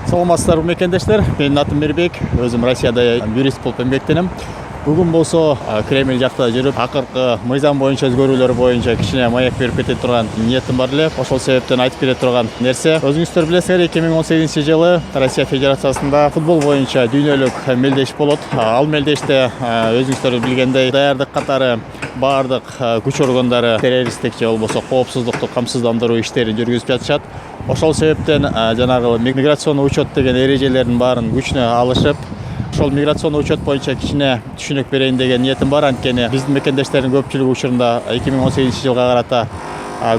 Саламатсыздарбы мекендештер. Менин атым Мирбек, өзүм Россияда юрист болуп эмгектенем. Бүгүн болсо Кремль жакта жүрүп, акыркы мыйзам боюнча өзгөрүүлөр боюнча кичине маек берип кете турган ниетим бар эле. Ошол себептен айтып келе турган нерсе. Өзүңүздөр билесиңер, 2018-жылы Россия Федерациясында футбол боюнча дүйнөлүк мелдеш болот. Ал мелдеште өзүңүздөр билгендей даярдык катары баардык күч органдары террористтик же болбосо коопсуздукту камсыздандыруу иштерин жүргүзүп жатышат. Ошол себептен жанагы миграционный учет деген эрежелердин баарын күчүнө алышып, ошол миграционный учет боюнча кичине түшүнүк берейин деген ниетим бар. Анткени биздин мекендештердин көпчүлүгү учурунда 2018-жылга карата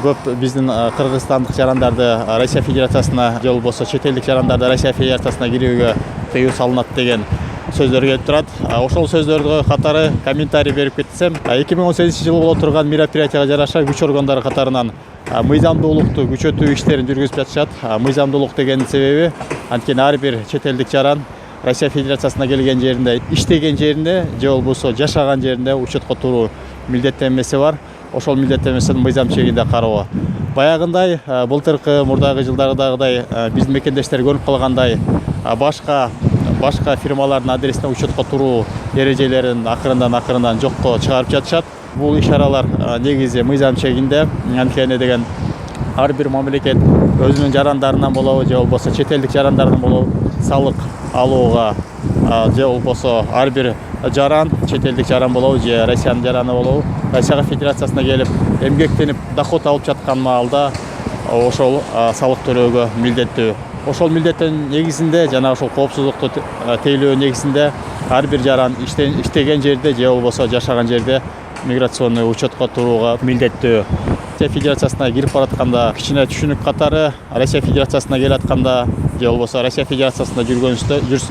көп биздин кыргызстандык жарандарды Россия Федерациясына же болбосо чет элдик жарандарды Россия Федерациясына кирүүгө тыюу салынат деген сөздөр келип турат. Ошол сөздөргө катары комментарий берип кетсем, 2018-жылы боло турган мероприятияга жараша күч органдары катарынан мыйзамдуулукту күчөтүү иштерин жүргүзүп жатышат. Мыйзамдуулук дегенин себеби анткени ар бир чет элдик жаран Россия Федерациясына келген жеринде, иштеген жеринде же болбосо жашаган жеринде учетко туруу милдеттенмеси бар. Ошол милдеттенмесин мыйзам чегинде кароо. Баягындай былтыркы мурдагы жылдардагыдай биздин мекендештер көрүп калгандай башка фирмалардын адресине учетко туруу эрежелерин акырындан жокко чыгарып жатышат. Бул ишаралар негизи мыйзам чегинде. Анткени деген ар бир мамлекет өзүнүн жарандарынан болобу же болбосо чет элдик жарандардан болобу салык алууга же болбосо ар бир жаран чет элдик жаран болобу же Россиянын жараны болобу Россия Федерациясына келип эмгектенип доход алып жаткан маалда ошол салык төлөөгө милдеттүү. Ошол милдеттин негизинде жана ошол коопсуздукту тейлөө негизинде ар бир жаран иштеген жерде же болбосо жашаган жерде миграционный учетко турууга милдеттүү. Россия Федерациясына кирип баратканда кичине түшүнүк катары Россия Федерациясына келатканда же болбосо Россия Федерациясында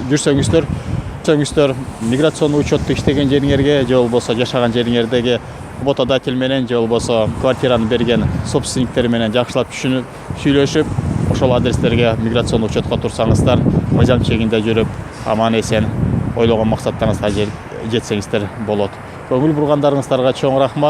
жүрсөңүздөр миграционный учетто иштеген жериңерге же болбосо жашаган жериңердеги работодатель менен же болбосо квартираны берген собственниктер менен жакшылап сүйлөшүп, ошол адрестерге миграционный учетко турсаңыздар, мыйзам чегинде жүрүп, аман эсен ойлогон максаттарыңызга жетсеңиздер болот. Көңүл бургандарыңыздарга чоң рахмат.